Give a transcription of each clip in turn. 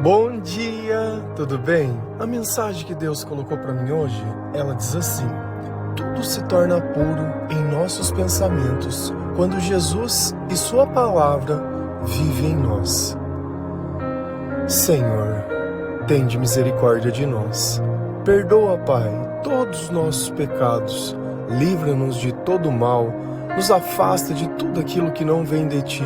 Bom dia, tudo bem? A mensagem que Deus colocou para mim hoje, ela diz assim: tudo se torna puro em nossos pensamentos quando Jesus e sua palavra vivem em nós. Senhor, tende misericórdia de nós. Perdoa, Pai, todos os nossos pecados. Livra-nos de todo mal. Nos afasta de tudo aquilo que não vem de Ti.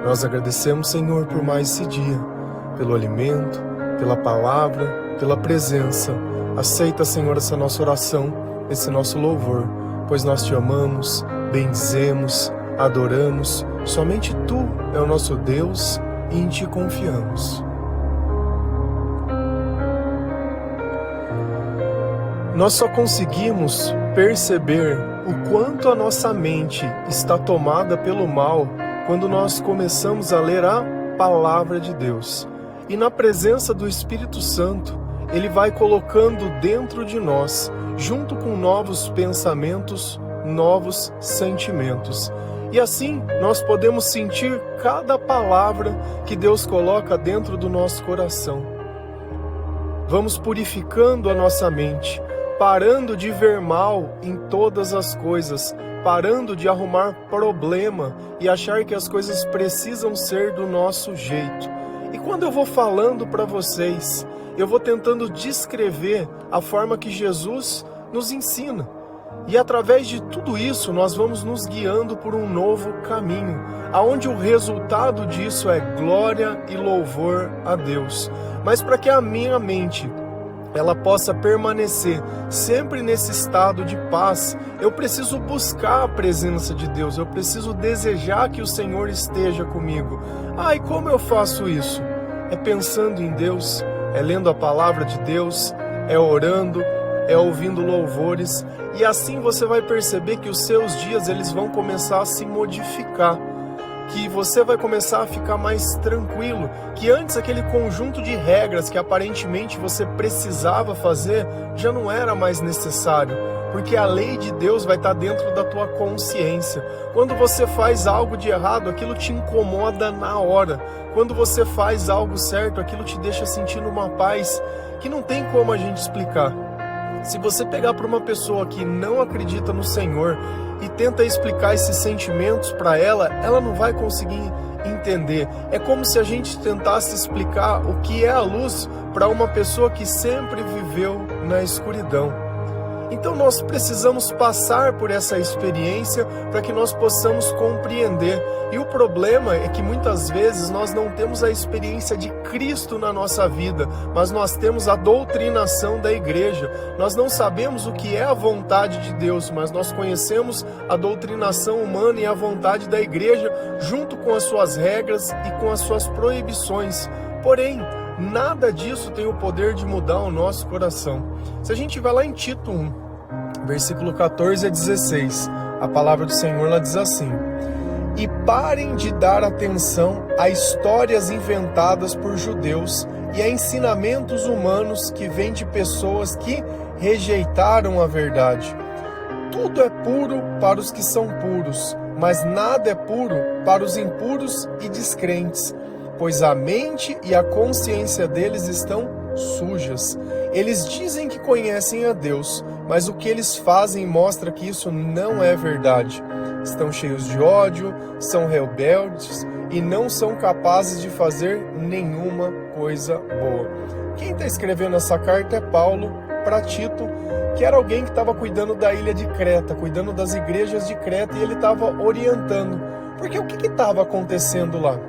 Nós agradecemos, Senhor, por mais esse dia. Pelo alimento, pela palavra, pela presença. Aceita, Senhor, essa nossa oração, esse nosso louvor, pois nós Te amamos, bendizemos, adoramos. Somente Tu é o nosso Deus e em Ti confiamos. Nós só conseguimos perceber o quanto a nossa mente está tomada pelo mal quando nós começamos a ler a Palavra de Deus. E na presença do Espírito Santo, Ele vai colocando dentro de nós, junto com novos pensamentos, novos sentimentos. E assim nós podemos sentir cada palavra que Deus coloca dentro do nosso coração. Vamos purificando a nossa mente, parando de ver mal em todas as coisas, parando de arrumar problema e achar que as coisas precisam ser do nosso jeito. E quando eu vou falando para vocês, eu vou tentando descrever a forma que Jesus nos ensina. E através de tudo isso, nós vamos nos guiando por um novo caminho, aonde o resultado disso é glória e louvor a Deus. Mas para que a minha mente ela possa permanecer sempre nesse estado de paz, eu preciso buscar a presença de Deus, eu preciso desejar que o Senhor esteja comigo. E como eu faço isso? É pensando em Deus, é lendo a palavra de Deus, é orando, é ouvindo louvores, e assim você vai perceber que os seus dias eles vão começar a se modificar, que você vai começar a ficar mais tranquilo, que antes aquele conjunto de regras que aparentemente você precisava fazer já não era mais necessário, porque a lei de Deus vai estar dentro da tua consciência. Quando você faz algo de errado, aquilo te incomoda na hora. Quando você faz algo certo, aquilo te deixa sentindo uma paz que não tem como a gente explicar. Se você pegar para uma pessoa que não acredita no Senhor e tenta explicar esses sentimentos para ela, ela não vai conseguir entender. É como se a gente tentasse explicar o que é a luz para uma pessoa que sempre viveu na escuridão. Então nós precisamos passar por essa experiência para que nós possamos compreender. E o problema é que muitas vezes nós não temos a experiência de Cristo na nossa vida, mas nós temos a doutrinação da igreja. Nós não sabemos o que é a vontade de Deus, mas nós conhecemos a doutrinação humana e a vontade da igreja junto com as suas regras e com as suas proibições. Porém, nada disso tem o poder de mudar o nosso coração. Se a gente vai lá em Tito 1, versículo 14 a 16, a palavra do Senhor ela diz assim: e parem de dar atenção a histórias inventadas por judeus e a ensinamentos humanos que vêm de pessoas que rejeitaram a verdade. Tudo é puro para os que são puros, mas nada é puro para os impuros e descrentes, pois a mente e a consciência deles estão sujas. Eles dizem que conhecem a Deus, mas o que eles fazem mostra que isso não é verdade. Estão cheios de ódio, são rebeldes e não são capazes de fazer nenhuma coisa boa. Quem está escrevendo essa carta é Paulo para Tito, que era alguém que estava cuidando da ilha de Creta, cuidando das igrejas de Creta, e ele estava orientando. Porque o que estava acontecendo lá?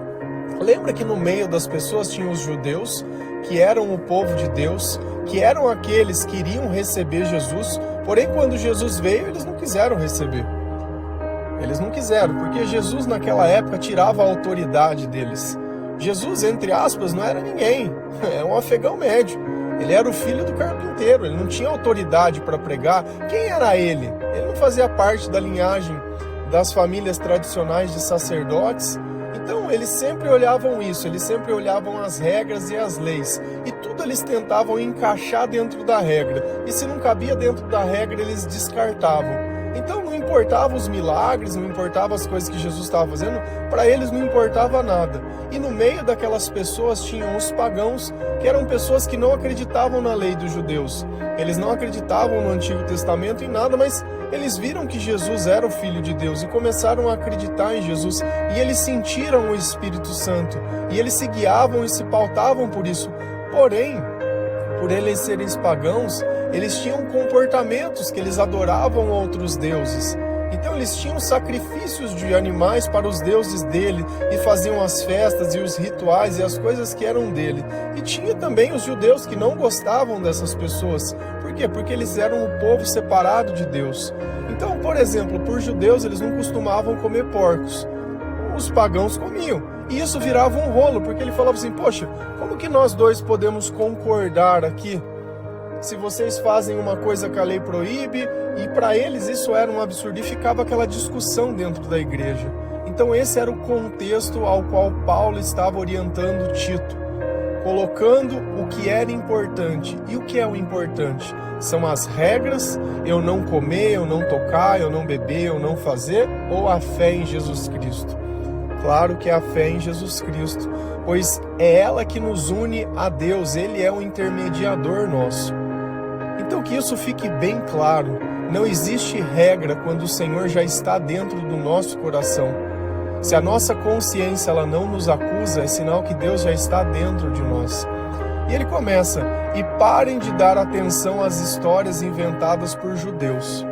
Lembra que no meio das pessoas tinham os judeus, que eram o povo de Deus, que eram aqueles que iriam receber Jesus, porém quando Jesus veio, eles não quiseram receber. Eles não quiseram, porque Jesus naquela época tirava a autoridade deles. Jesus, entre aspas, não era ninguém, é um afegão médio. Ele era o filho do carpinteiro, ele não tinha autoridade para pregar. Quem era ele? Ele não fazia parte da linhagem das famílias tradicionais de sacerdotes. Então eles sempre olhavam isso, eles sempre olhavam as regras e as leis, e tudo eles tentavam encaixar dentro da regra, e se não cabia dentro da regra eles descartavam. Então não importava os milagres, não importava as coisas que Jesus estava fazendo, para eles não importava nada. E no meio daquelas pessoas tinham os pagãos, que eram pessoas que não acreditavam na lei dos judeus. Eles não acreditavam no Antigo Testamento em nada, mas eles viram que Jesus era o Filho de Deus e começaram a acreditar em Jesus. E eles sentiram o Espírito Santo. E eles se guiavam e se pautavam por isso. Porém, por eles serem pagãos, eles tinham comportamentos que eles adoravam outros deuses. Então eles tinham sacrifícios de animais para os deuses dele e faziam as festas e os rituais e as coisas que eram dele. E tinha também os judeus que não gostavam dessas pessoas. Por quê? Porque eles eram o povo separado de Deus. Então, por exemplo, por judeus eles não costumavam comer porcos. Os pagãos comiam. E isso virava um rolo, porque ele falava assim, poxa, como que nós dois podemos concordar aqui? Se vocês fazem uma coisa que a lei proíbe, e para eles isso era um absurdo, e ficava aquela discussão dentro da igreja. Então esse era o contexto ao qual Paulo estava orientando Tito, colocando o que era importante. E o que é o importante? São as regras, eu não comer, eu não tocar, eu não beber, eu não fazer, ou a fé em Jesus Cristo? Claro que é a fé em Jesus Cristo, pois é ela que nos une a Deus, Ele é o intermediador nosso. Então que isso fique bem claro, não existe regra quando o Senhor já está dentro do nosso coração. Se a nossa consciência ela não nos acusa, é sinal que Deus já está dentro de nós. E ele começa, e parem de dar atenção às histórias inventadas por judeus.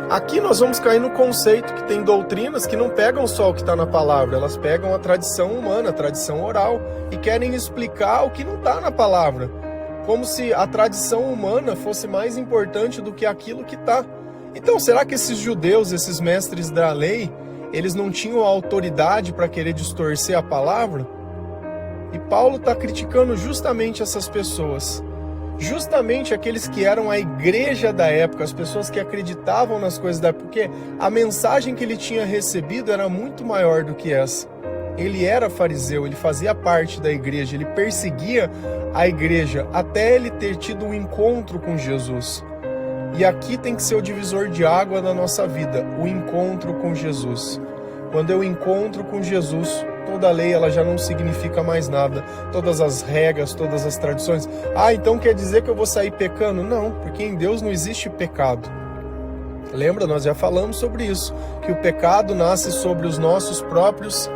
Aqui nós vamos cair no conceito que tem doutrinas que não pegam só o que está na palavra, elas pegam a tradição humana, a tradição oral, e querem explicar o que não está na palavra, como se a tradição humana fosse mais importante do que aquilo que está. Então, será que esses judeus, esses mestres da lei, eles não tinham autoridade para querer distorcer a palavra? E Paulo está criticando justamente essas pessoas. Justamente aqueles que eram a igreja da época, as pessoas que acreditavam nas coisas da época, porque a mensagem que ele tinha recebido era muito maior do que essa. Ele era fariseu, ele fazia parte da igreja, ele perseguia a igreja até ele ter tido um encontro com Jesus. E aqui tem que ser o divisor de água da nossa vida, o encontro com Jesus. Quando eu encontro com Jesus, toda a lei ela já não significa mais nada. Todas as regras, todas as tradições. Ah, então quer dizer que eu vou sair pecando? Não, porque em Deus não existe pecado. Lembra, nós já falamos sobre isso, que o pecado nasce sobre os nossos próprios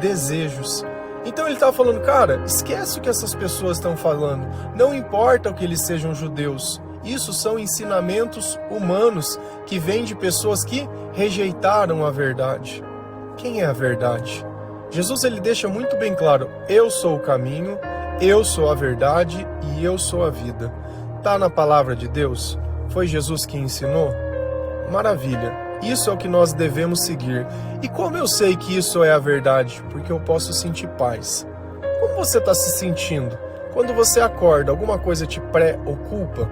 desejos. Então ele está falando, cara, esquece o que essas pessoas estão falando. Não importa o que eles sejam judeus. Isso são ensinamentos humanos que vêm de pessoas que rejeitaram a verdade. Quem é a verdade? Jesus ele deixa muito bem claro, eu sou o caminho, eu sou a verdade e eu sou a vida. Está na palavra de Deus? Foi Jesus que ensinou? Maravilha, isso é o que nós devemos seguir. E como eu sei que isso é a verdade? Porque eu posso sentir paz. Como você está se sentindo? Quando você acorda, alguma coisa te preocupa?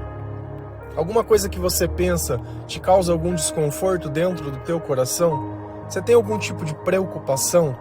Alguma coisa que você pensa te causa algum desconforto dentro do teu coração? Você tem algum tipo de preocupação?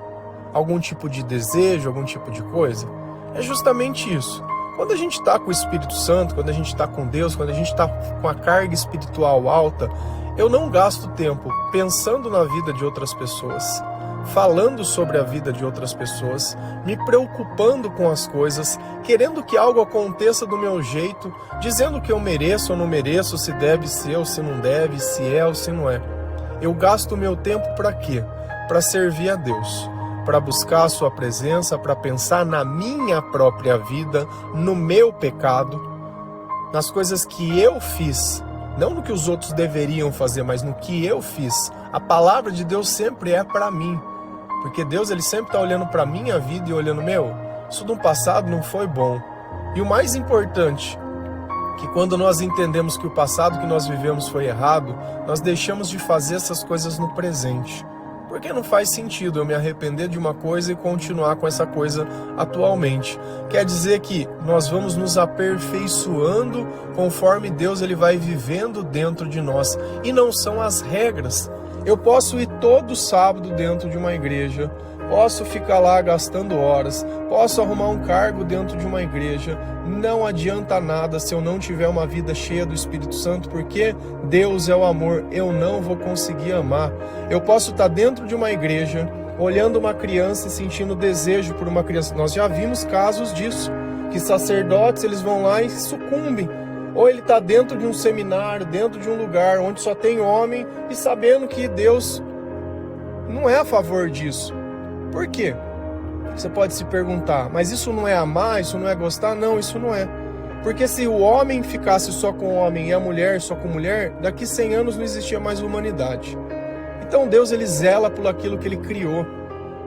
Algum tipo de desejo, algum tipo de coisa? É justamente isso. Quando a gente está com o Espírito Santo, quando a gente está com Deus, quando a gente está com a carga espiritual alta, eu não gasto tempo pensando na vida de outras pessoas, falando sobre a vida de outras pessoas, me preocupando com as coisas, querendo que algo aconteça do meu jeito, dizendo que eu mereço ou não mereço, se deve ser ou se não deve, se é ou se não é. Eu gasto o meu tempo para quê? Para servir a Deus, para buscar a sua presença, para pensar na minha própria vida, no meu pecado, nas coisas que eu fiz, não no que os outros deveriam fazer, mas no que eu fiz. A palavra de Deus sempre é para mim, porque Deus ele sempre está olhando para a minha vida e olhando, isso do passado não foi bom. E o mais importante, que quando nós entendemos que o passado que nós vivemos foi errado, nós deixamos de fazer essas coisas no presente. Porque não faz sentido eu me arrepender de uma coisa e continuar com essa coisa atualmente. Quer dizer que nós vamos nos aperfeiçoando conforme Deus ele vai vivendo dentro de nós. E não são as regras. Eu posso ir todo sábado dentro de uma igreja, posso ficar lá gastando horas, posso arrumar um cargo dentro de uma igreja, não adianta nada se eu não tiver uma vida cheia do Espírito Santo, porque Deus é o amor, eu não vou conseguir amar. Eu posso estar dentro de uma igreja, olhando uma criança e sentindo desejo por uma criança. Nós já vimos casos disso, que sacerdotes eles vão lá e sucumbem. Ou ele está dentro de um seminário, dentro de um lugar onde só tem homem e sabendo que Deus não é a favor disso. Por quê? Você pode se perguntar, mas isso não é amar, isso não é gostar? Não, isso não é. Porque se o homem ficasse só com homem e a mulher só com mulher, daqui 100 anos não existia mais humanidade. Então Deus ele zela por aquilo que ele criou.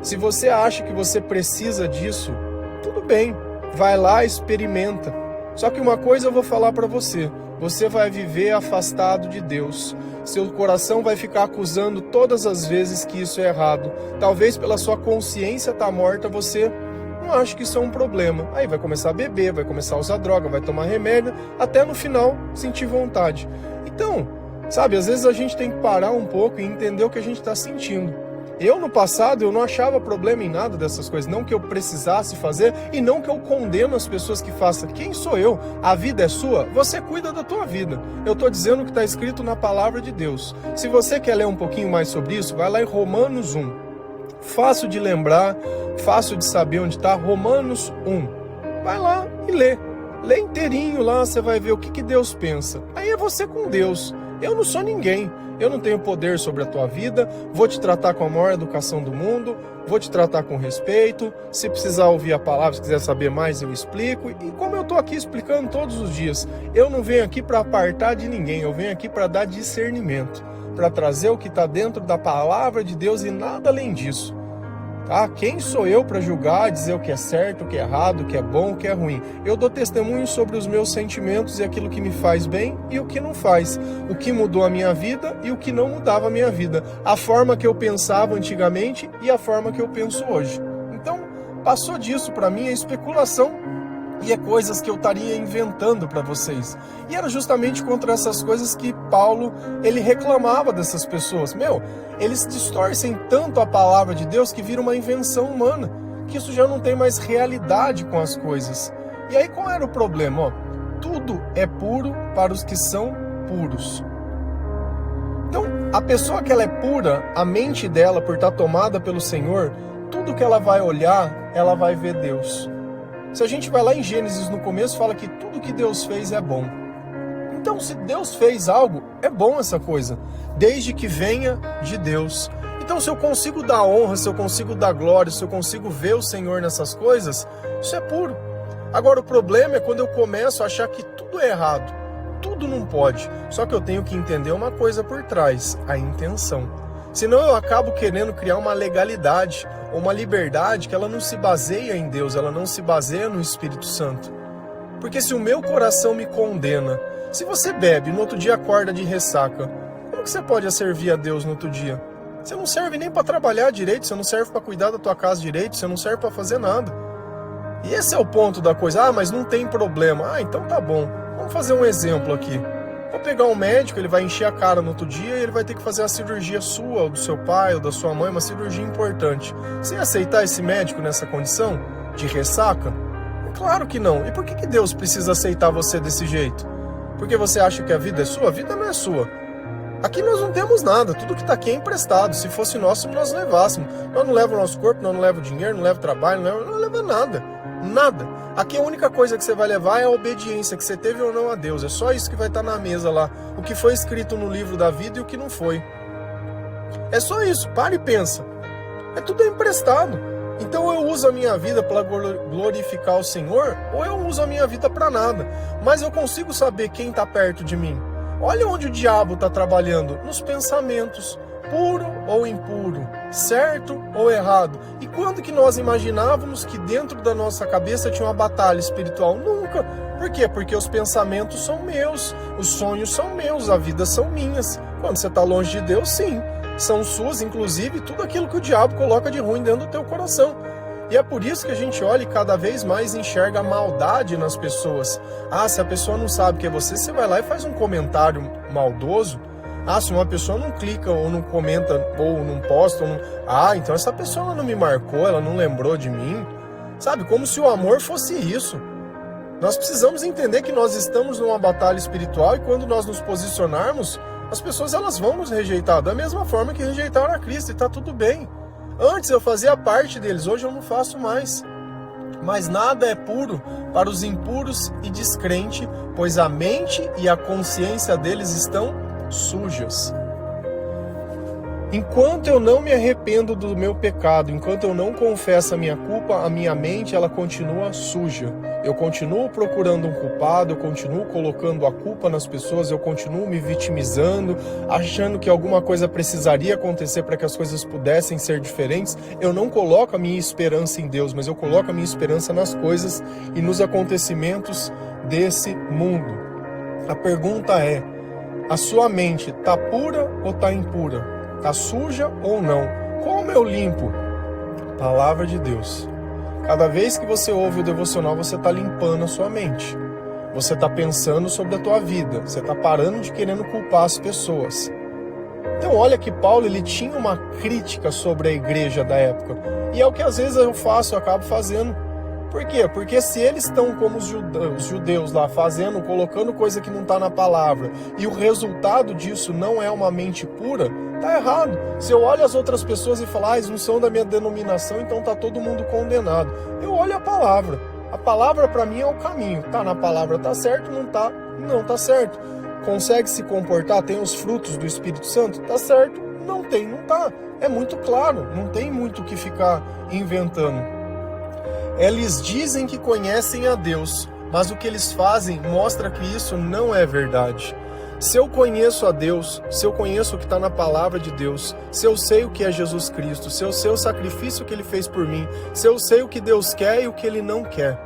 Se você acha que você precisa disso, tudo bem, vai lá e experimenta. Só que uma coisa eu vou falar para você, você vai viver afastado de Deus. Seu coração vai ficar acusando todas as vezes que isso é errado. Talvez pela sua consciência estar morta, você não acha que isso é um problema. Aí vai começar a beber, vai começar a usar droga, vai tomar remédio, até no final sentir vontade. Então, sabe, às vezes a gente tem que parar um pouco e entender o que a gente está sentindo. Eu, no passado, eu não achava problema em nada dessas coisas. Não que eu precisasse fazer e não que eu condeno as pessoas que façam. Quem sou eu? A vida é sua? Você cuida da tua vida. Eu estou dizendo o que está escrito na palavra de Deus. Se você quer ler um pouquinho mais sobre isso, vai lá em Romanos 1. Fácil de lembrar, fácil de saber onde está. Romanos 1. Vai lá e lê. Lê inteirinho lá, você vai ver o que Deus pensa. Aí é você com Deus. Eu não sou ninguém. Eu não tenho poder sobre a tua vida, vou te tratar com a maior educação do mundo, vou te tratar com respeito, se precisar ouvir a palavra, se quiser saber mais, eu explico. E como eu estou aqui explicando todos os dias, eu não venho aqui para apartar de ninguém, eu venho aqui para dar discernimento, para trazer o que está dentro da palavra de Deus e nada além disso. Tá? Quem sou eu para julgar, dizer o que é certo, o que é errado, o que é bom, o que é ruim? Eu dou testemunho sobre os meus sentimentos e aquilo que me faz bem e o que não faz. O que mudou a minha vida e o que não mudava a minha vida. A forma que eu pensava antigamente e a forma que eu penso hoje. Então, passou disso para mim, é especulação. E é coisas que eu estaria inventando para vocês. E era justamente contra essas coisas que Paulo, ele reclamava dessas pessoas. Eles distorcem tanto a palavra de Deus que vira uma invenção humana, que isso já não tem mais realidade com as coisas. E aí qual era o problema? Tudo é puro para os que são puros. Então, a pessoa que ela é pura, a mente dela, por estar tomada pelo Senhor, tudo que ela vai olhar, ela vai ver Deus. Se a gente vai lá em Gênesis no começo, fala que tudo que Deus fez é bom. Então, se Deus fez algo, é bom essa coisa, desde que venha de Deus. Então, se eu consigo dar honra, se eu consigo dar glória, se eu consigo ver o Senhor nessas coisas, isso é puro. Agora, o problema é quando eu começo a achar que tudo é errado, tudo não pode. Só que eu tenho que entender uma coisa por trás, a intenção. Senão eu acabo querendo criar uma legalidade, ou uma liberdade que ela não se baseia em Deus, ela não se baseia no Espírito Santo. Porque se o meu coração me condena, se você bebe e no outro dia acorda de ressaca, como que você pode servir a Deus no outro dia? Você não serve nem para trabalhar direito, você não serve para cuidar da tua casa direito, você não serve para fazer nada. E esse é o ponto da coisa. Mas não tem problema. Então tá bom. Vamos fazer um exemplo aqui. Vou pegar um médico, ele vai encher a cara no outro dia e ele vai ter que fazer a cirurgia sua, ou do seu pai, ou da sua mãe, uma cirurgia importante. Você ia aceitar esse médico nessa condição? De ressaca? Claro que não. E por que Deus precisa aceitar você desse jeito? Porque você acha que a vida é sua? A vida não é sua. Aqui nós não temos nada, tudo que está aqui é emprestado. Se fosse nosso, nós levássemos. Nós não levamos o nosso corpo, nós não levamos dinheiro, não levamos trabalho, não leva nada. Nada. Aqui a única coisa que você vai levar é a obediência que você teve ou não a Deus. É só isso que vai estar na mesa lá. O que foi escrito no livro da vida e o que não foi. É só isso. Para e pensa. É tudo emprestado. Então eu uso a minha vida para glorificar o Senhor ou eu uso a minha vida para nada. Mas eu consigo saber quem está perto de mim. Olha onde o diabo está trabalhando. Nos pensamentos. Puro ou impuro, certo ou errado. E quando que nós imaginávamos que dentro da nossa cabeça tinha uma batalha espiritual? Nunca. Por quê? Porque os pensamentos são meus, os sonhos são meus, a vida são minhas. Quando você está longe de Deus, sim, são suas, inclusive tudo aquilo que o diabo coloca de ruim dentro do teu coração. E é por isso que a gente olha e cada vez mais enxerga a maldade nas pessoas. Se a pessoa não sabe que é você, você vai lá e faz um comentário maldoso. Se uma pessoa não clica, ou não comenta, ou não posta, ou não... então essa pessoa não me marcou, ela não lembrou de mim. Sabe, como se o amor fosse isso. Nós precisamos entender que nós estamos numa batalha espiritual e quando nós nos posicionarmos, as pessoas elas vão nos rejeitar, da mesma forma que rejeitaram a Cristo, e tá tudo bem. Antes eu fazia parte deles, hoje eu não faço mais. Mas nada é puro para os impuros e descrentes, pois a mente e a consciência deles estão sujas. Enquanto eu não me arrependo do meu pecado, enquanto eu não confesso a minha culpa, a minha mente ela continua suja. Eu continuo procurando um culpado, eu continuo colocando a culpa nas pessoas, eu continuo me vitimizando, achando que alguma coisa precisaria acontecer para que as coisas pudessem ser diferentes. Eu não coloco a minha esperança em Deus, mas eu coloco a minha esperança nas coisas e nos acontecimentos desse mundo. A pergunta é: a sua mente está pura ou está impura? Está suja ou não? Como eu limpo? Palavra de Deus. Cada vez que você ouve o devocional, você está limpando a sua mente. Você está pensando sobre a tua vida. Você está parando de querendo culpar as pessoas. Então olha que Paulo ele tinha uma crítica sobre a igreja da época. E é o que às vezes eu acabo fazendo. Por quê? Porque se eles estão como os judeus lá fazendo, colocando coisa que não está na palavra, e o resultado disso não é uma mente pura, tá errado. Se eu olho as outras pessoas e falo, eles não são da minha denominação, então tá todo mundo condenado. Eu olho a palavra. A palavra para mim é o caminho. Tá na palavra, tá certo, não tá certo. Consegue se comportar, tem os frutos do Espírito Santo, tá certo, não tem, não tá. É muito claro, não tem muito o que ficar inventando. Eles dizem que conhecem a Deus, mas o que eles fazem mostra que isso não é verdade. Se eu conheço a Deus, se eu conheço o que está na palavra de Deus, se eu sei o que é Jesus Cristo, se eu sei o sacrifício que Ele fez por mim, se eu sei o que Deus quer e o que Ele não quer,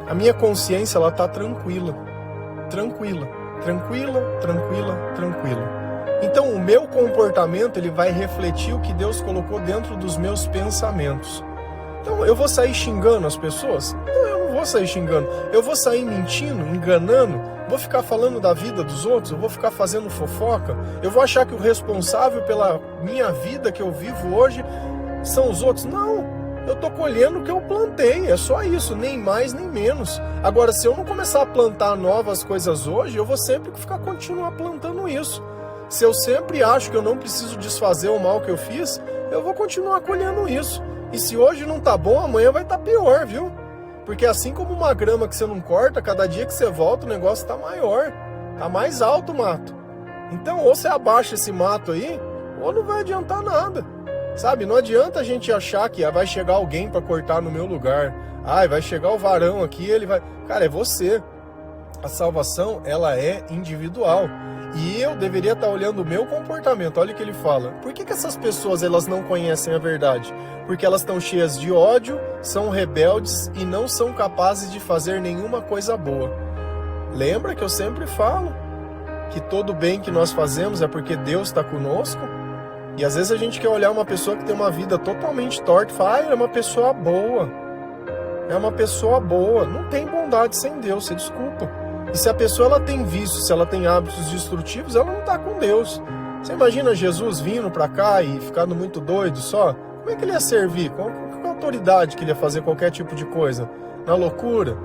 a minha consciência ela está tranquila. Então o meu comportamento ele vai refletir o que Deus colocou dentro dos meus pensamentos. Então eu vou sair xingando as pessoas? Não, eu não vou sair xingando. Eu vou sair mentindo, enganando, vou ficar falando da vida dos outros, eu vou ficar fazendo fofoca, eu vou achar que o responsável pela minha vida que eu vivo hoje são os outros. Não, eu tô colhendo o que eu plantei, é só isso, nem mais nem menos. Agora, se eu não começar a plantar novas coisas hoje, eu vou sempre continuar plantando isso. Se eu sempre acho que eu não preciso desfazer o mal que eu fiz, eu vou continuar colhendo isso. E se hoje não tá bom, amanhã vai estar pior, viu? Porque assim como uma grama que você não corta, cada dia que você volta o negócio tá maior. Tá mais alto o mato. Então ou você abaixa esse mato aí, ou não vai adiantar nada. Sabe, não adianta a gente achar que vai chegar alguém para cortar no meu lugar. Vai chegar o varão aqui, ele vai... Cara, é você. A salvação, ela é individual. E eu deveria estar olhando o meu comportamento. Olha o que ele fala. Por que essas pessoas elas não conhecem a verdade? Porque elas estão cheias de ódio, são rebeldes e não são capazes de fazer nenhuma coisa boa. Lembra que eu sempre falo que todo bem que nós fazemos é porque Deus está conosco? E às vezes a gente quer olhar uma pessoa que tem uma vida totalmente torta e falar, é uma pessoa boa. É uma pessoa boa. Não tem bondade sem Deus, você desculpa. E se a pessoa ela tem vícios, se ela tem hábitos destrutivos, ela não está com Deus. Você imagina Jesus vindo para cá e ficando muito doido só? Como é que ele ia servir? Com a autoridade que ele ia fazer qualquer tipo de coisa? Na loucura?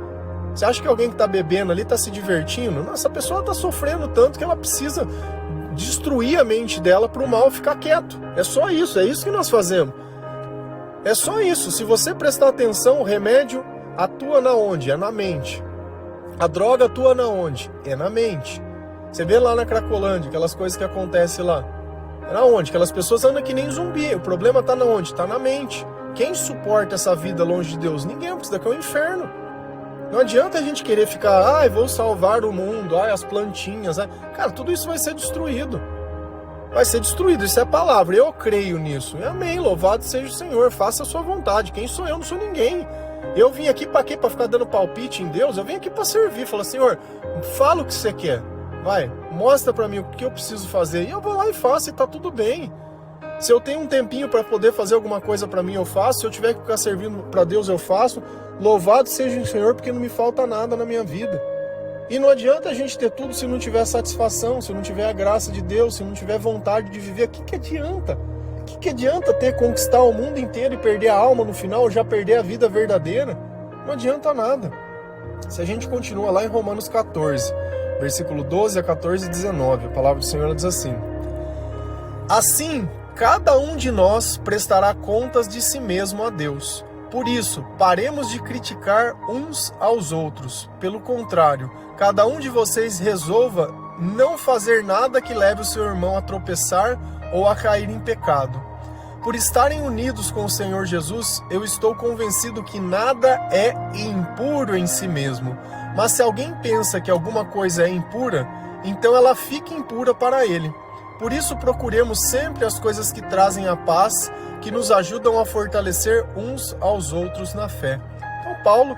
Você acha que alguém que está bebendo ali está se divertindo? Não, essa pessoa está sofrendo tanto que ela precisa destruir a mente dela para o mal ficar quieto. É só isso, é isso que nós fazemos. É só isso. Se você prestar atenção, o remédio atua na onde? É na mente. A droga atua na onde? É na mente. Você vê lá na Cracolândia, aquelas coisas que acontecem lá. É na onde? Aquelas pessoas andam que nem zumbi. O problema está na onde? Está na mente. Quem suporta essa vida longe de Deus? Ninguém, porque isso daqui é um inferno. Não adianta a gente querer ficar, vou salvar o mundo, as plantinhas. Cara, tudo isso vai ser destruído. Vai ser destruído, isso é a palavra. Eu creio nisso. Amém, louvado seja o Senhor, faça a sua vontade. Quem sou eu? Não sou ninguém. Eu vim aqui para quê? Para ficar dando palpite em Deus? Eu vim aqui para servir. Fala, Senhor, fala o que você quer. Vai, mostra para mim o que eu preciso fazer. E eu vou lá e faço e tá tudo bem. Se eu tenho um tempinho para poder fazer alguma coisa para mim, eu faço. Se eu tiver que ficar servindo para Deus, eu faço. Louvado seja o Senhor, porque não me falta nada na minha vida. E não adianta a gente ter tudo se não tiver satisfação, se não tiver a graça de Deus, se não tiver vontade de viver. O que adianta? O que adianta conquistar o mundo inteiro e perder a alma no final, ou já perder a vida verdadeira? Não adianta nada. Se a gente continua lá em Romanos 14, versículo 12 a 14 e 19, a palavra do Senhor diz assim: assim, cada um de nós prestará contas de si mesmo a Deus. Por isso, paremos de criticar uns aos outros. Pelo contrário, cada um de vocês resolva não fazer nada que leve o seu irmão a tropeçar ou a cair em pecado. Por estarem unidos com o Senhor Jesus, eu estou convencido que nada é impuro em si mesmo. Mas se alguém pensa que alguma coisa é impura, então ela fica impura para ele. Por isso procuremos sempre as coisas que trazem a paz, que nos ajudam a fortalecer uns aos outros na fé. Então Paulo,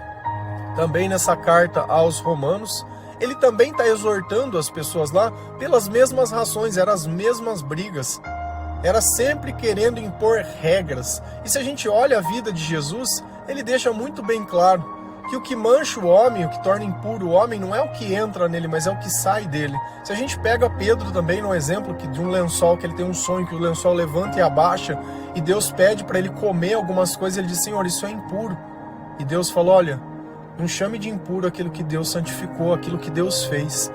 também nessa carta aos Romanos, ele também está exortando as pessoas lá pelas mesmas razões, eram as mesmas brigas. Era sempre querendo impor regras. E se a gente olha a vida de Jesus, ele deixa muito bem claro que o que mancha o homem, o que torna impuro o homem, não é o que entra nele, mas é o que sai dele. Se a gente pega Pedro também no exemplo de um lençol, que ele tem um sonho, que o lençol levanta e abaixa, e Deus pede para ele comer algumas coisas, ele diz: Senhor, isso é impuro. E Deus falou: olha, não chame de impuro aquilo que Deus santificou, aquilo que Deus fez.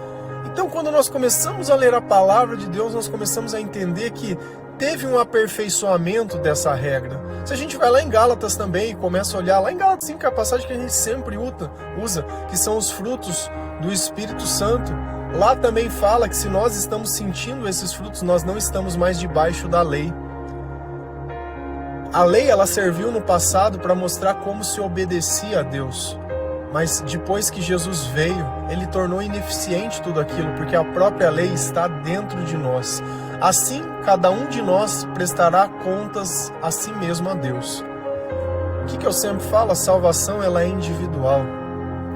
Então, quando nós começamos a ler a palavra de Deus, nós começamos a entender que teve um aperfeiçoamento dessa regra. Se a gente vai lá em Gálatas também e começa a olhar, lá em Gálatas 5, a passagem que a gente sempre usa, que são os frutos do Espírito Santo, lá também fala que se nós estamos sentindo esses frutos, nós não estamos mais debaixo da lei. A lei, ela serviu no passado para mostrar como se obedecia a Deus. Mas depois que Jesus veio, ele tornou ineficiente tudo aquilo, porque a própria lei está dentro de nós. Assim, cada um de nós prestará contas a si mesmo a Deus. O que eu sempre falo? A salvação, ela é individual.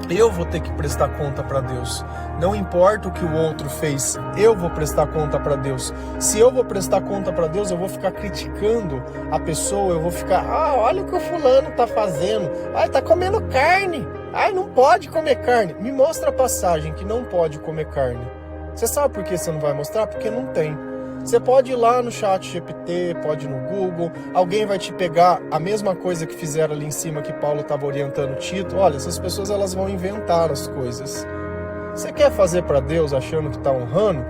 Eu vou ter que prestar conta para Deus. Não importa o que o outro fez, eu vou prestar conta para Deus. Se eu vou prestar conta para Deus, eu vou ficar criticando a pessoa, eu vou ficar: olha o que o fulano tá fazendo, tá comendo carne, não pode comer carne. Me mostra a passagem que não pode comer carne. Você sabe por que você não vai mostrar? Porque não tem. Você pode ir lá no chat GPT, pode ir no Google, alguém vai te pegar a mesma coisa que fizeram ali em cima que Paulo estava orientando Tito. Olha, essas pessoas, elas vão inventar as coisas. Você quer fazer para Deus achando que está honrando?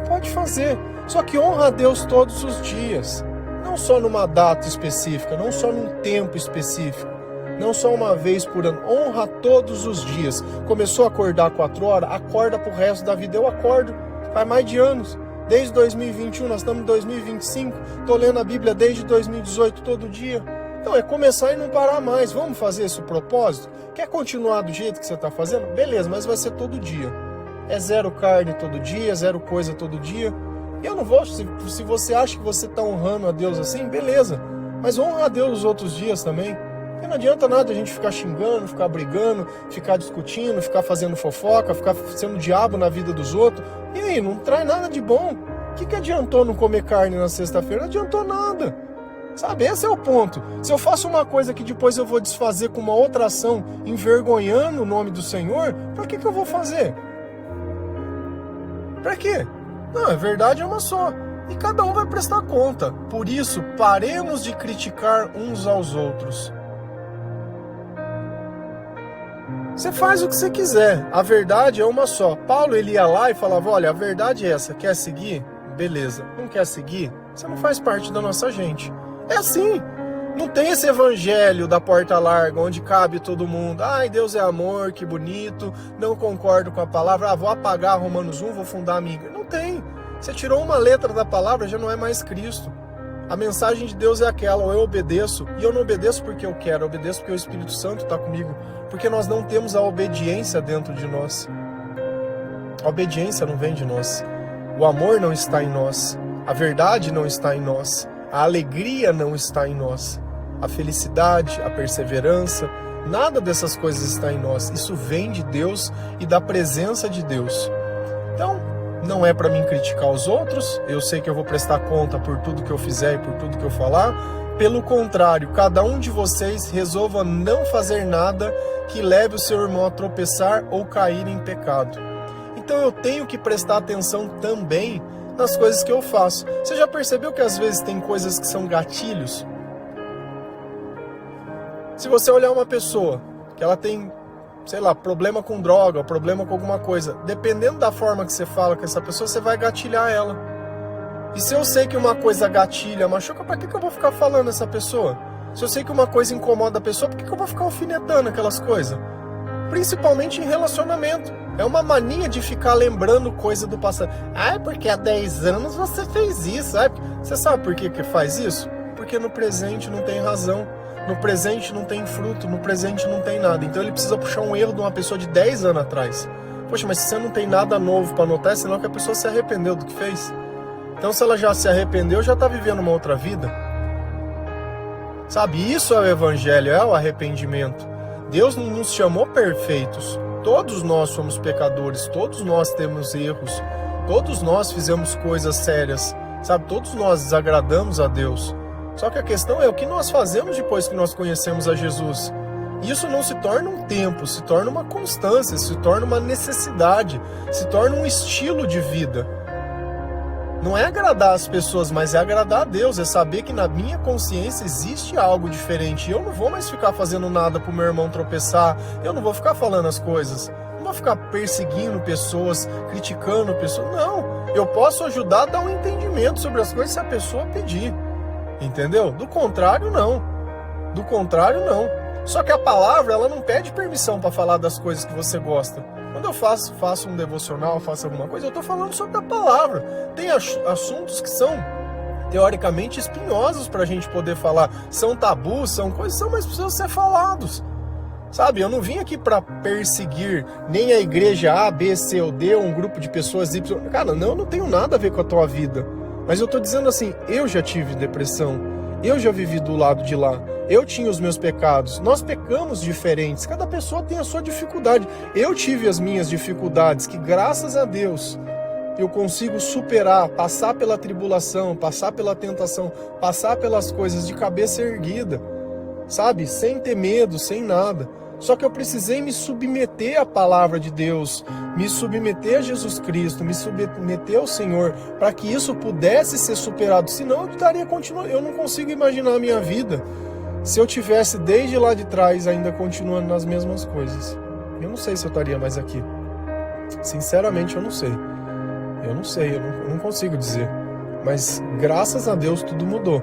Pode fazer, só que honra a Deus todos os dias. Não só numa data específica, não só num tempo específico, não só uma vez por ano. Honra todos os dias. Começou a acordar 4 horas, acorda pro resto da vida. Eu acordo faz mais de anos. Desde 2021, nós estamos em 2025, estou lendo a Bíblia desde 2018 todo dia. Então é começar e não parar mais. Vamos fazer esse propósito? Quer continuar do jeito que você está fazendo? Beleza, mas vai ser todo dia. É 0 carne todo dia, 0 coisa todo dia. E eu não vou, se você acha que você está honrando a Deus assim, beleza. Mas honra a Deus os outros dias também. Porque não adianta nada a gente ficar xingando, ficar brigando, ficar discutindo, ficar fazendo fofoca, ficar sendo diabo na vida dos outros. E aí, não traz nada de bom. O que adiantou não comer carne na sexta-feira? Não adiantou nada. Sabe, esse é o ponto. Se eu faço uma coisa que depois eu vou desfazer com uma outra ação, envergonhando o nome do Senhor, pra que eu vou fazer? Pra quê? Não, a verdade é uma só. E cada um vai prestar conta. Por isso, paremos de criticar uns aos outros. Você faz o que você quiser, a verdade é uma só. Paulo, ele ia lá e falava: olha, a verdade é essa, quer seguir? Beleza. Não quer seguir? Você não faz parte da nossa gente. É assim. Não tem esse evangelho da porta larga, onde cabe todo mundo. Ai, Deus é amor, que bonito, não concordo com a palavra, vou apagar Romanos 1, vou fundar a minha igreja. Não tem. Você tirou uma letra da palavra, já não é mais Cristo. A mensagem de Deus é aquela: ou eu obedeço, e eu não obedeço porque eu quero, eu obedeço porque o Espírito Santo está comigo, porque nós não temos a obediência dentro de nós. A obediência não vem de nós. O amor não está em nós. A verdade não está em nós. A alegria não está em nós. A felicidade, a perseverança, nada dessas coisas está em nós. Isso vem de Deus e da presença de Deus. Então, não é para mim criticar os outros. Eu sei que eu vou prestar conta por tudo que eu fizer e por tudo que eu falar. Pelo contrário, cada um de vocês resolva não fazer nada que leve o seu irmão a tropeçar ou cair em pecado. Então eu tenho que prestar atenção também nas coisas que eu faço. Você já percebeu que às vezes tem coisas que são gatilhos? Se você olhar uma pessoa que ela tem, sei lá, problema com droga, problema com alguma coisa, dependendo da forma que você fala com essa pessoa, você vai gatilhar ela. E se eu sei que uma coisa gatilha, machuca, pra que eu vou ficar falando essa pessoa? Se eu sei que uma coisa incomoda a pessoa, por que eu vou ficar alfinetando aquelas coisas? Principalmente em relacionamento. É uma mania de ficar lembrando coisa do passado. Ah, porque há 10 anos você fez isso. Você sabe por que faz isso? Porque no presente não tem razão. No presente não tem fruto. No presente não tem nada. Então ele precisa puxar um erro de uma pessoa de 10 anos atrás. Poxa, mas se você não tem nada novo para anotar, é sinal que a pessoa se arrependeu do que fez. Então se ela já se arrependeu, já está vivendo uma outra vida. Sabe, isso é o evangelho, é o arrependimento. Deus não nos chamou perfeitos. Todos nós somos pecadores, todos nós temos erros, todos nós fizemos coisas sérias, sabe? Todos nós desagradamos a Deus. Só que a questão é o que nós fazemos depois que nós conhecemos a Jesus. Isso não se torna um tempo, se torna uma constância, se torna uma necessidade, se torna um estilo de vida. Não é agradar as pessoas, mas é agradar a Deus, é saber que na minha consciência existe algo diferente. Eu não vou mais ficar fazendo nada pro meu irmão tropeçar, eu não vou ficar falando as coisas, não vou ficar perseguindo pessoas, criticando pessoas, não. Eu posso ajudar a dar um entendimento sobre as coisas se a pessoa pedir, entendeu? Do contrário, não. Do contrário, não. Só que a palavra, ela não pede permissão para falar das coisas que você gosta. Quando eu faço um devocional, faço alguma coisa, eu estou falando sobre a palavra. Tem assuntos que são teoricamente espinhosos para a gente poder falar. São tabus, são coisas, mas precisam ser falados. Sabe, eu não vim aqui para perseguir nem a igreja A, B, C ou D, ou um grupo de pessoas Y. Cara, não, eu não tenho nada a ver com a tua vida. Mas eu estou dizendo assim, eu já tive depressão, eu já vivi do lado de lá. Eu tinha os meus pecados, nós pecamos diferentes, cada pessoa tem a sua dificuldade. Eu tive as minhas dificuldades, que graças a Deus eu consigo superar, passar pela tribulação, passar pela tentação, passar pelas coisas de cabeça erguida, sabe? Sem ter medo, sem nada. Só que eu precisei me submeter à palavra de Deus, me submeter a Jesus Cristo, me submeter ao Senhor, para que isso pudesse ser superado. Senão eu estaria continuando, eu não consigo imaginar a minha vida se eu tivesse desde lá de trás ainda continuando nas mesmas coisas. Eu não sei se eu estaria mais aqui. Sinceramente, eu não sei. Eu não consigo dizer. Mas graças a Deus tudo mudou.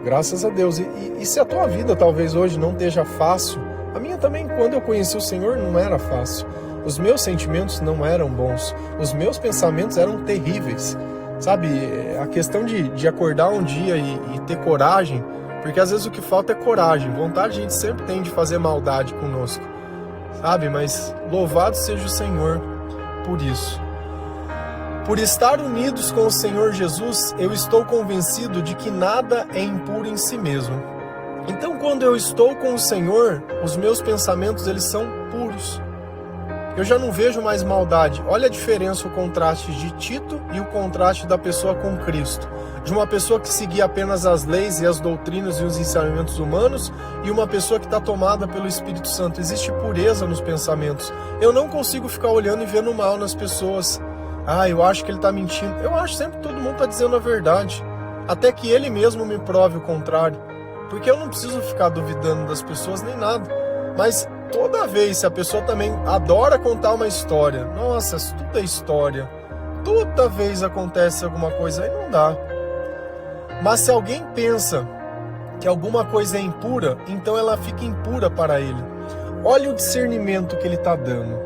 Graças a Deus. E se a tua vida talvez hoje não esteja fácil, a minha também, quando eu conheci o Senhor, não era fácil. Os meus sentimentos não eram bons. Os meus pensamentos eram terríveis. Sabe, a questão de acordar um dia e ter coragem, porque às vezes o que falta é coragem. Vontade a gente sempre tem de fazer maldade conosco, sabe? Mas louvado seja o Senhor por isso. Por estar unidos com o Senhor Jesus, eu estou convencido de que nada é impuro em si mesmo. Então, quando eu estou com o Senhor, os meus pensamentos, eles são puros. Eu já não vejo mais maldade. Olha a diferença, o contraste de Tito e o contraste da pessoa com Cristo. De uma pessoa que seguia apenas as leis e as doutrinas e os ensinamentos humanos, e uma pessoa que está tomada pelo Espírito Santo. Existe pureza nos pensamentos. Eu não consigo ficar olhando e vendo mal nas pessoas. Ah, eu acho que ele está mentindo. Eu acho sempre que todo mundo está dizendo a verdade. Até que ele mesmo me prove o contrário. Porque eu não preciso ficar duvidando das pessoas nem nada. Mas toda vez, se a pessoa também adora contar uma história, nossa, tudo é história. Toda vez acontece alguma coisa, aí não dá. Mas se alguém pensa que alguma coisa é impura, então ela fica impura para ele. Olha o discernimento que ele está dando.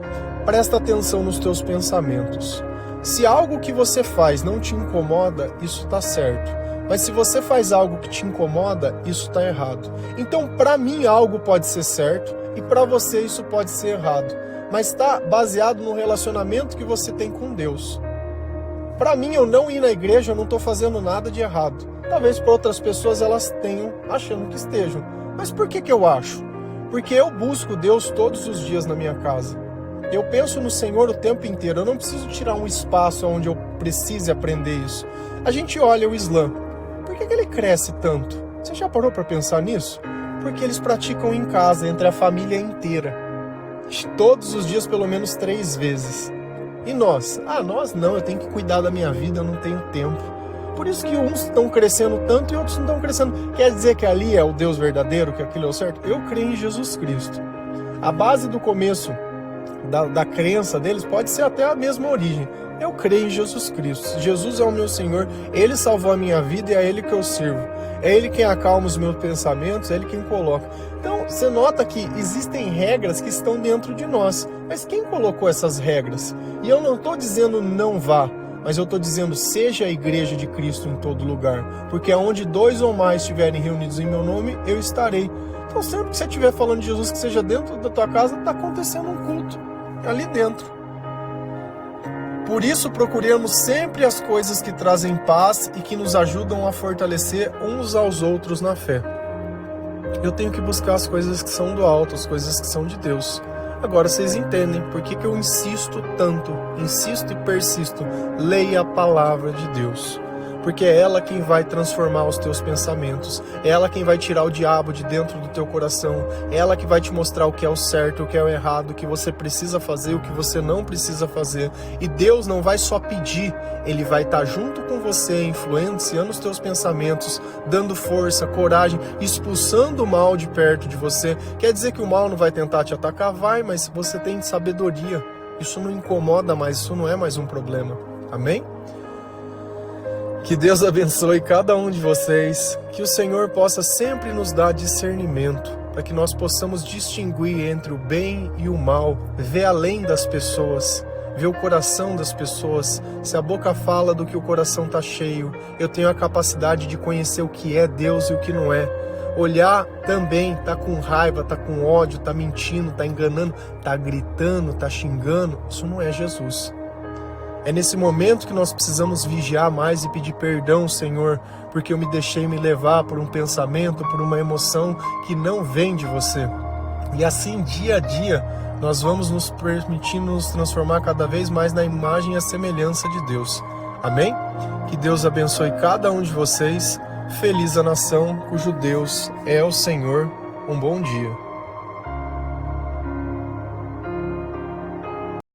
Presta atenção nos teus pensamentos. Se algo que você faz não te incomoda, isso está certo. Mas se você faz algo que te incomoda, isso está errado. Então, para mim, algo pode ser certo e para você isso pode ser errado. Mas está baseado no relacionamento que você tem com Deus. Para mim, eu não ir na igreja, eu não estou fazendo nada de errado. Talvez para outras pessoas elas tenham, achando que estejam. Mas por que eu acho? Porque eu busco Deus todos os dias na minha casa. Eu penso no Senhor o tempo inteiro. Eu não preciso tirar um espaço onde eu precise aprender isso. A gente olha o Islã. Por que ele cresce tanto? Você já parou para pensar nisso? Porque eles praticam em casa, entre a família inteira. Todos os dias, pelo menos 3 vezes. E nós? Nós não, eu tenho que cuidar da minha vida, eu não tenho tempo. Por isso que uns estão crescendo tanto e outros não estão crescendo. Quer dizer que ali é o Deus verdadeiro, que aquilo é o certo? Eu creio em Jesus Cristo. A base do começo da crença deles pode ser até a mesma origem. Eu creio em Jesus Cristo. Jesus é o meu Senhor, Ele salvou a minha vida e é Ele que eu sirvo. É Ele quem acalma os meus pensamentos, é Ele quem coloca. Então, você nota que existem regras que estão dentro de nós. Mas quem colocou essas regras? E eu não estou dizendo não vá, mas eu estou dizendo seja a igreja de Cristo em todo lugar. Porque onde 2 ou mais estiverem reunidos em meu nome, eu estarei. Então, sempre que você estiver falando de Jesus, que seja dentro da tua casa, está acontecendo um culto ali dentro. Por isso, procuremos sempre as coisas que trazem paz e que nos ajudam a fortalecer uns aos outros na fé. Eu tenho que buscar as coisas que são do alto, as coisas que são de Deus. Agora vocês entendem por que eu insisto tanto, insisto e persisto. Leia a palavra de Deus. Porque é ela quem vai transformar os teus pensamentos, é ela quem vai tirar o diabo de dentro do teu coração, é ela que vai te mostrar o que é o certo, o que é o errado, o que você precisa fazer, o que você não precisa fazer. E Deus não vai só pedir, Ele vai estar junto com você, influenciando os teus pensamentos, dando força, coragem, expulsando o mal de perto de você. Quer dizer que o mal não vai tentar te atacar? Vai, mas se você tem sabedoria, isso não incomoda mais, isso não é mais um problema. Amém? Que Deus abençoe cada um de vocês, que o Senhor possa sempre nos dar discernimento, para que nós possamos distinguir entre o bem e o mal, ver além das pessoas, ver o coração das pessoas. Se a boca fala do que o coração está cheio, eu tenho a capacidade de conhecer o que é Deus e o que não é. Olhar também, tá com raiva, tá com ódio, tá mentindo, tá enganando, tá gritando, tá xingando, isso não é Jesus. É nesse momento que nós precisamos vigiar mais e pedir perdão, Senhor, porque eu me deixei me levar por um pensamento, por uma emoção que não vem de você. E assim, dia a dia, nós vamos nos permitindo nos transformar cada vez mais na imagem e a semelhança de Deus. Amém? Que Deus abençoe cada um de vocês. Feliz a nação cujo Deus é o Senhor. Um bom dia.